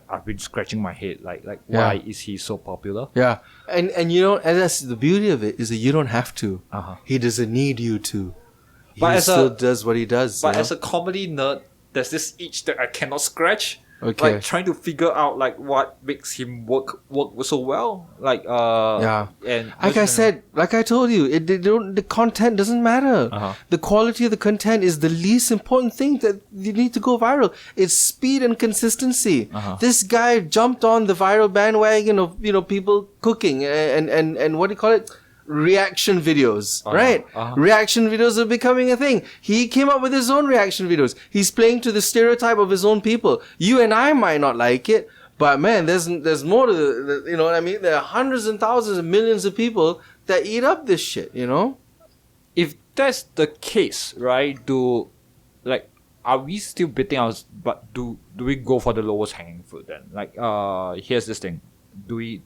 I've been scratching my head. Like why is he so popular? Yeah. And and that's the beauty of it, is that you don't have to. He doesn't need you to. But He still does what he does. But as a comedy nerd, there's this itch that I cannot scratch. Okay. Like trying to figure out like what makes him work so well. Like and like I told you, the content doesn't matter. The quality of the content is the least important thing that you need to go viral. It's speed and consistency. This guy jumped on the viral bandwagon of people cooking and what do you call it? Reaction videos, right? Reaction videos are becoming a thing. He came up with his own reaction videos. He's playing to the stereotype of his own people. You and I might not like it, but man, there's more to the you know what I mean? There are hundreds and thousands and millions of people that eat up this shit, If that's the case, right? Are we still beating us? But do we go for the lowest hanging fruit then? Like here's this thing. Do we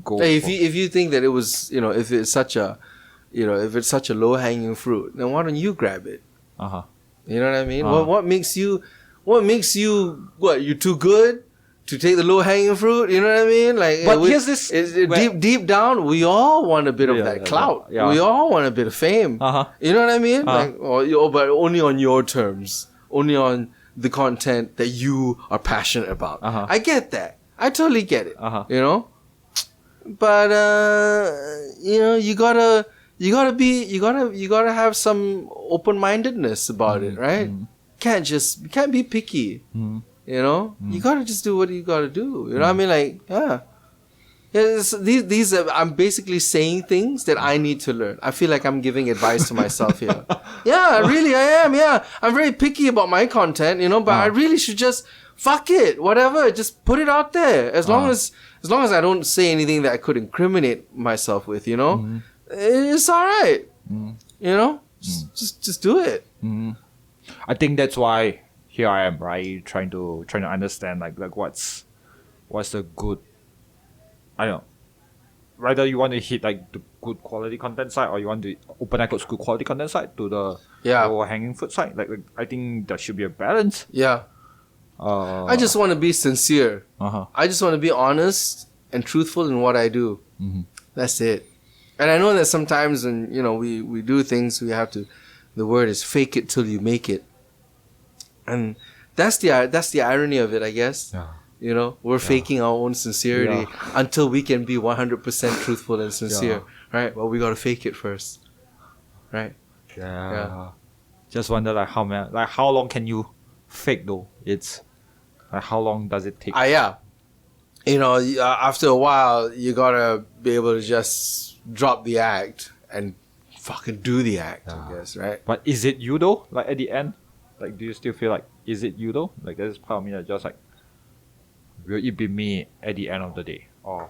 go? Hey, if you think that it was if it's such a low hanging fruit, then why don't you grab it? You know what I mean? What makes you you too good to take the low hanging fruit? You know what I mean? Like, but here's this: deep down, we all want a bit of that clout. Yeah. We all want a bit of fame. You know what I mean? But only on your terms, only on the content that you are passionate about. I get that. I totally get it. But you gotta have some open-mindedness about it, right? You can't be picky. You gotta just do what you gotta do. You know what I mean? Like, these are, I'm basically saying things that I need to learn. I feel like I'm giving advice to myself here. Yeah, really, I am. Yeah, I'm very picky about my content, but I really should just fuck it, whatever. Just put it out there. As long as I don't say anything that I could incriminate myself with, it's all right. Just do it. I think that's why here I am, right? Trying to understand like what's the good. I don't know. Whether you want to hit like the good quality content side, or you want to open that good quality content side to the lower hanging fruit side. Like I think there should be a balance. Yeah. I just want to be sincere. I just want to be honest and truthful in what I do. That's it. And I know that sometimes when we do things, we have to. The word is fake it till you make it, and that's the irony of it, I guess. We're faking our own sincerity until we can be 100% truthful and sincere, right? Well, we gotta fake it first, right? Yeah. Just wonder how long can you fake though? It's like how long does it take? After a while, you gotta be able to just drop the act and fucking do the act, I guess, right? But is it you though? Like at the end, like do you still feel like is it you though? Like there's part of me that just like, will it be me at the end of the day, or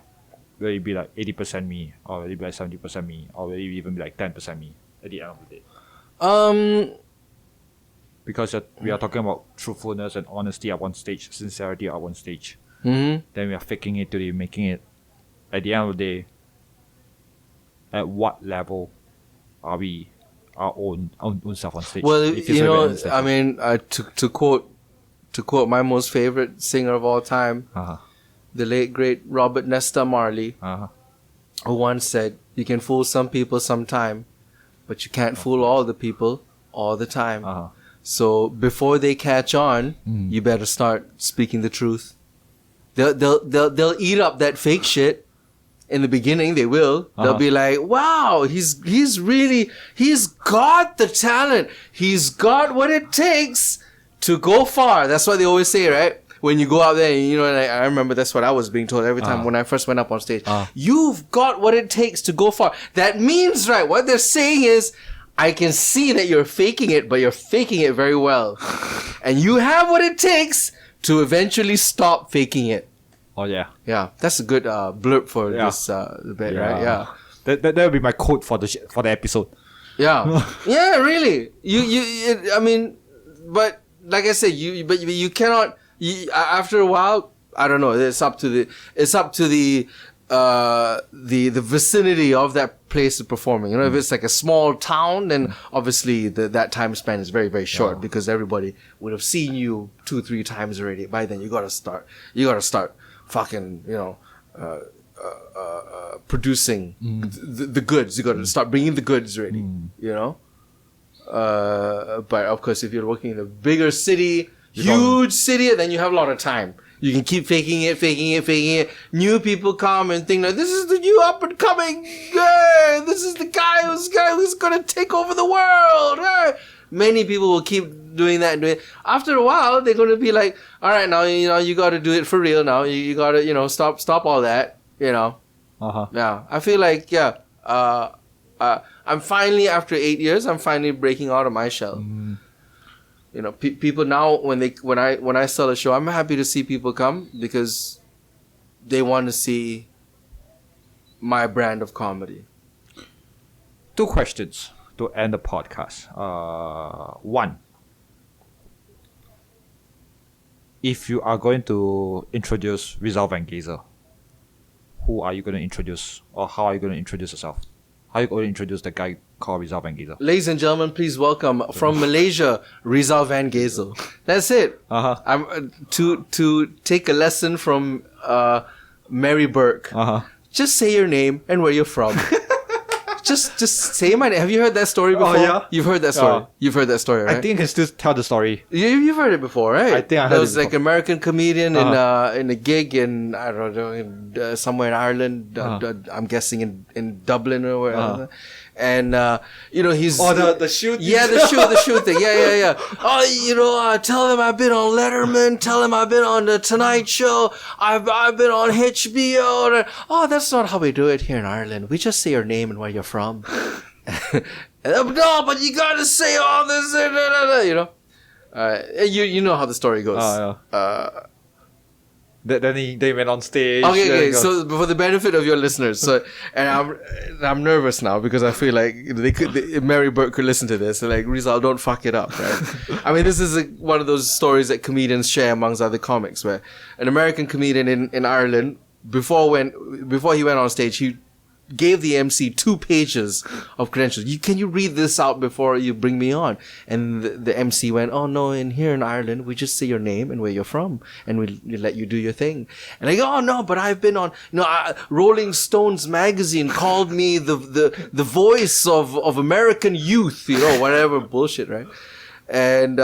will it be like 80% me, or will it be like 70% me, or will it even be like 10% me at the end of the day? Because we are talking about truthfulness and honesty at one stage, sincerity at one stage. Then we are faking it to making it. At the end of the day, at what level are we our own self on stage? Well, I mean, to quote my most favorite singer of all time, the late great Robert Nesta Marley, who once said, "You can fool some people sometime, but you can't fool all the people all the time." So before they catch on, you better start speaking the truth. They'll eat up that fake shit. In the beginning, they will. They'll be like, "Wow, he's got the talent. He's got what it takes to go far." That's what they always say, right? When you go out there, and I remember that's what I was being told every time when I first went up on stage. You've got what it takes to go far. That means, right, what they're saying is, I can see that you're faking it, but you're faking it very well. And you have what it takes to eventually stop faking it. Oh, yeah. Yeah, that's a good blurb for this debate, right? Yeah. That would be my quote for the episode. Yeah. Yeah, really. I mean, but like I said, you cannot, after a while, I don't know, it's up to the the vicinity of that place is performing. You know, if it's like a small town, then obviously that time span is very, very short because everybody would have seen you 2-3 times already. By then, you gotta start fucking, producing the goods. You gotta start bringing the goods ready. You know. But of course, if you're working in a bigger city, huge city, then you have a lot of time. You can keep faking it. New people come and think like, this is the new up and coming. This is the guy who's gonna take over the world. Many people will keep doing that. After a while, they're gonna be like, all right, now you got to do it for real. Now you got to stop all that. Yeah, I feel like I'm finally, after 8 years, I'm finally breaking out of my shell. People now when I sell a show, I'm happy to see people come because they want to see my brand of comedy. 2 questions to end the podcast. 1, if you are going to introduce Rizal Van Geyzel, who are you going to introduce, or how are you going to introduce yourself? How are you going to introduce the guy called Rizal Van Geyzel? Ladies and gentlemen, please welcome from Malaysia, Rizal Van Geyzel. That's it. I'm to take a lesson from Mary Burke. Just say your name and where you're from. just say my name. Have you heard that story before? Oh, yeah? You've heard that story. You've heard that story, right? I think I can still tell the story. You've heard it before, right? I think I heard There it was like before. an American comedian in a gig in, I don't know, somewhere in Ireland. I'm guessing in Dublin or wherever. And he's the shoe. the shoe thing. Yeah. Oh, tell him I've been on Letterman. Tell him I've been on the Tonight Show. I've been on HBO. Oh, that's not how we do it here in Ireland. We just say your name and where you're from. No, but you gotta say all this. You know how the story goes. Then they went on stage. Okay. So for the benefit of your listeners, and I'm nervous now because I feel like Mary Burke could listen to this and like, Rizal, don't fuck it up, right? I mean, this is one of those stories that comedians share amongst other comics, where an American comedian in Ireland before he went on stage, he gave the MC 2 pages of credentials. Can you read this out before you bring me on? And the MC went, oh no, here in Ireland, we just say your name and where you're from, and we let you do your thing. And I go, oh no, but I've been on, Rolling Stones magazine called me the voice of American youth, whatever bullshit, right? And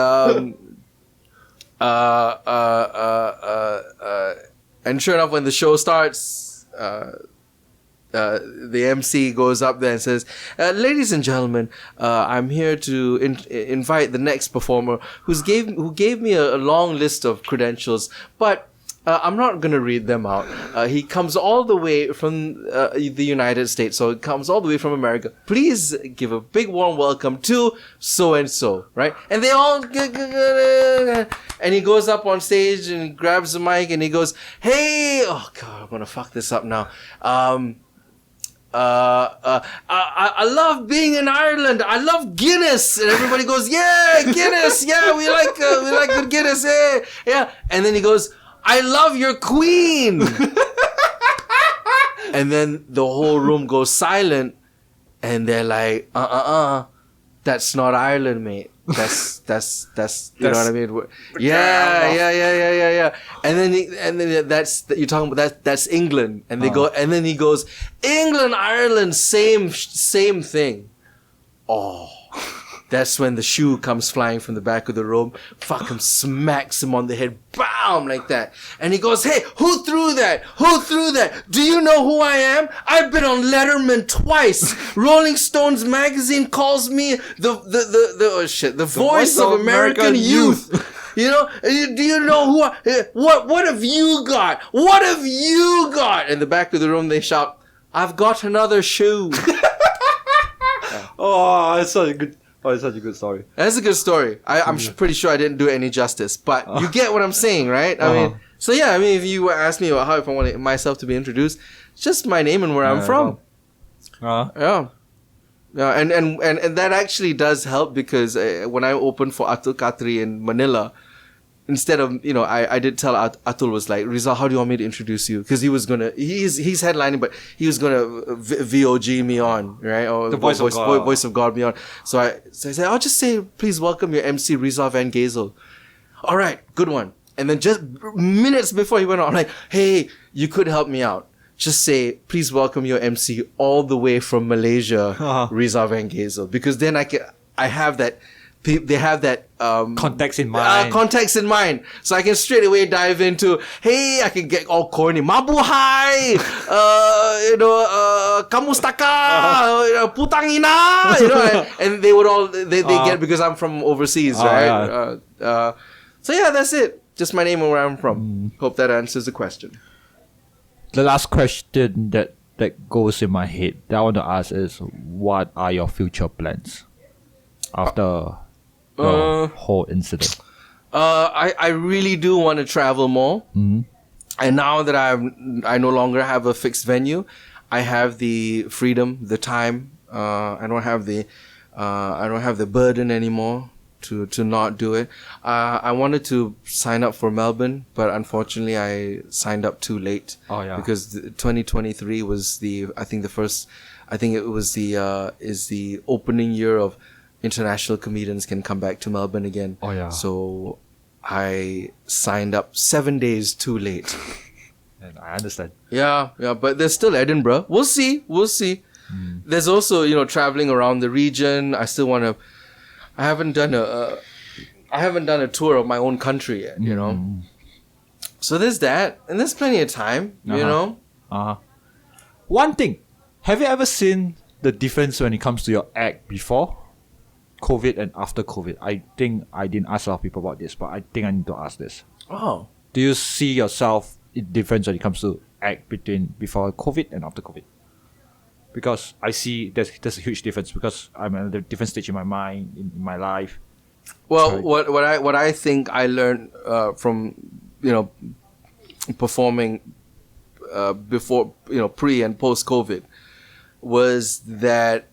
and sure enough, when the show starts, the MC goes up there and says, ladies and gentlemen, I'm here to invite the next performer who gave me a long list of credentials, but I'm not going to read them out. He comes all the way from the United States, so it comes all the way from America. Please give a big warm welcome to so-and-so, right? And they all... And he goes up on stage and he grabs the mic and he goes, hey... Oh, God, I'm going to fuck this up now. I love being in Ireland. I love Guinness, and everybody goes, "Yeah, Guinness. Yeah, we like good Guinness. Yeah." And then he goes, "I love your queen." And then the whole room goes silent, and they're like, that's not Ireland, mate. That's you know what I mean? Yeah. And then that's you're talking about that's England, and they go, and then he goes, England, Ireland, same thing. Oh, that's when the shoe comes flying from the back of the room, fucking smacks him on the head, bam, like that. And he goes, hey, who threw that? Do you know who I am? I've been on Letterman twice. Rolling Stones magazine calls me the voice of American youth. Do you know who what have you got? What have you got? In the back of the room, they shout, I've got another shoe. Oh, it's such a good story. That's a good story. I'm pretty sure I didn't do it any justice, but you get what I'm saying, right? I mean, so yeah, I mean, if you ask me about if I want myself to be introduced, it's just my name and where I'm from. Yeah, and that actually does help because when I opened for Atul Khatri in Manila, instead of, I did tell Atul was like, Rizal, how do you want me to introduce you? Because he's headlining, but he was gonna VOG me on, right? Or the voice of God me on. So I said, I'll just say, please welcome your MC Rizal Van Geyzel. All right, good one. And then just minutes before he went on, I'm like, hey, you could help me out. Just say, please welcome your MC all the way from Malaysia, Rizal Van Geyzel, because then I have that. They have that context in mind. So I can straight away dive into, hey, I can get all corny. Mabuhay! Kamustaka! Putang ina! And they would all, they get, because I'm from overseas, right? Yeah. So yeah, that's it. Just my name and where I'm from. Hope that answers the question. The last question that goes in my head that I want to ask is, what are your future plans after the whole incident? I really do want to travel more. Mm-hmm. And now that I no longer have a fixed venue, I have the freedom, the time. I don't have the burden anymore to not do it. I wanted to sign up for Melbourne, but unfortunately I signed up too late. Oh yeah. Because 2023 was the opening year of international comedians can come back to Melbourne again. Oh yeah. So I signed up 7 days too late. And I understand. Yeah, but there's still Edinburgh. We'll see. There's also, traveling around the region. I still want to. I haven't done a tour of my own country yet, So there's that, and there's plenty of time, One thing, have you ever seen the difference when it comes to your act before COVID and after COVID? I think I didn't ask a lot of people about this, but I think I need to ask this. Oh. Do you see yourself in difference when it comes to act between before COVID and after COVID? Because I see there's a huge difference, because I'm at a different stage in my mind, in my life. Well, what I think I learned from performing before pre and post COVID was that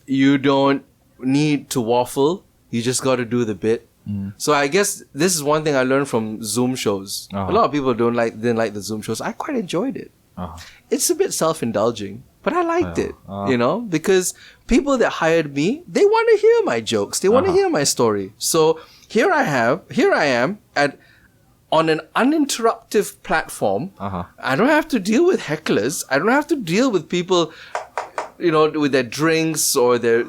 you don't need to waffle. You just got to do the bit. So I guess this is one thing I learned from Zoom shows. A lot of people didn't like the Zoom shows. I quite enjoyed it. It's a bit self-indulging, but I liked it, because people that hired me, they want to hear my jokes. They want to hear my story. So here I am on an uninterrupted platform. I don't have to deal with hecklers. I don't have to deal with people, with their drinks or their,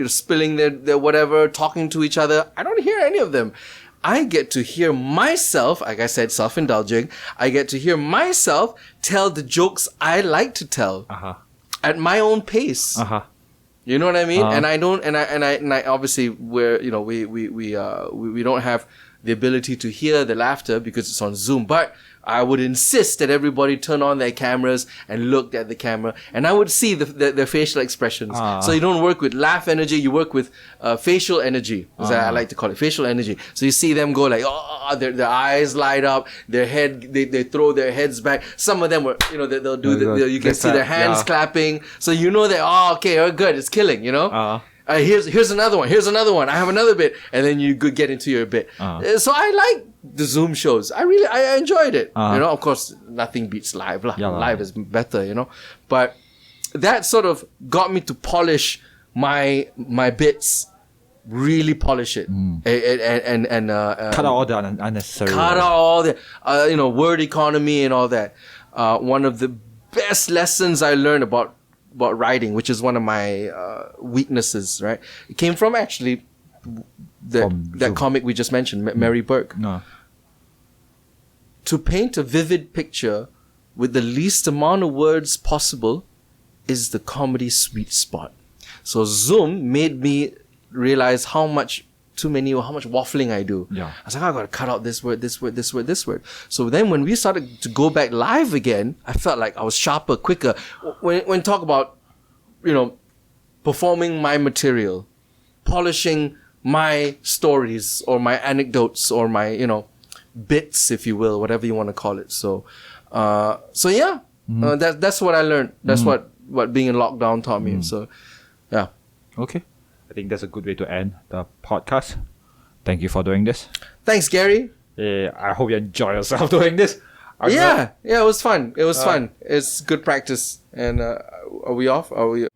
spilling their whatever, talking to each other. I don't hear any of them. I get to hear myself, like I said, self-indulging. I get to hear myself tell the jokes I like to tell at my own pace. You know what I mean? And I don't, and I obviously we don't have the ability to hear the laughter because it's on Zoom, but I would insist that everybody turn on their cameras and look at the camera, and I would see the facial expressions. So you don't work with laugh energy, you work with facial energy, as I like to call it, facial energy. So you see them go like, their eyes light up, their head, they throw their heads back. Some of them were, they'll do you can see their hands clapping. So you know that, okay, good, it's killing, here's another one. I have another bit, and then you could get into your bit. So I like the Zoom shows. I enjoyed it. Of course, nothing beats live. Live is better. But that sort of got me to polish my bits. Really polish it, and cut out all the unnecessary. Cut out all the word economy and all that. One of the best lessons I learned about writing, which is one of my weaknesses, right? It came from actually that comic we just mentioned, Mary Burke. To paint a vivid picture with the least amount of words possible is the comedy sweet spot. So Zoom made me realize how much waffling I do. I was like, I gotta cut out this word. So then when we started to go back live again, I felt like I was sharper, quicker. When talk about, performing my material, polishing my stories or my anecdotes or my, bits, if you will, whatever you want to call it. So yeah, that's what I learned. That's what being in lockdown taught me. So, yeah. Okay. I think that's a good way to end the podcast. Thank you for doing this. Thanks, Gary. I hope you enjoy yourself doing this. Yeah, it was fun. It was fun. It's good practice. And are we off? Are we?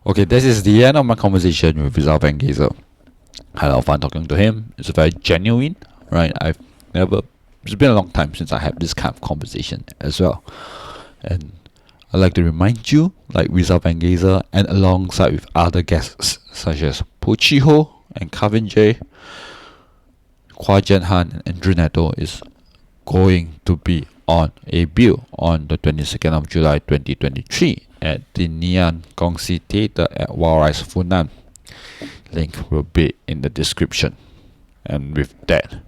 Okay, this is the end of my conversation with Rizal Van Geyzel. Had a lot of fun talking to him. It's very genuine, right? It's been a long time since I had this kind of conversation as well. And I'd like to remind you, like Rizal Van Geyzel, and alongside with other guests such as Po Chi Ho and Kevin J, Kwa Jen Han and Andrew Neto is going to be on a bill on the 22nd of July 2023 at the Nian Gongsi Theatre at Wild Rice Funan. Link will be in the description. And with that,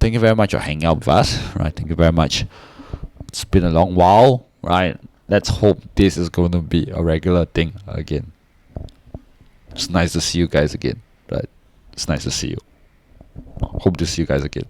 thank you very much for hanging out with us, right? Thank you very much. It's been a long while, right? Let's hope this is going to be a regular thing again. It's nice to see you guys again, right? It's nice to see you. Hope to see you guys again.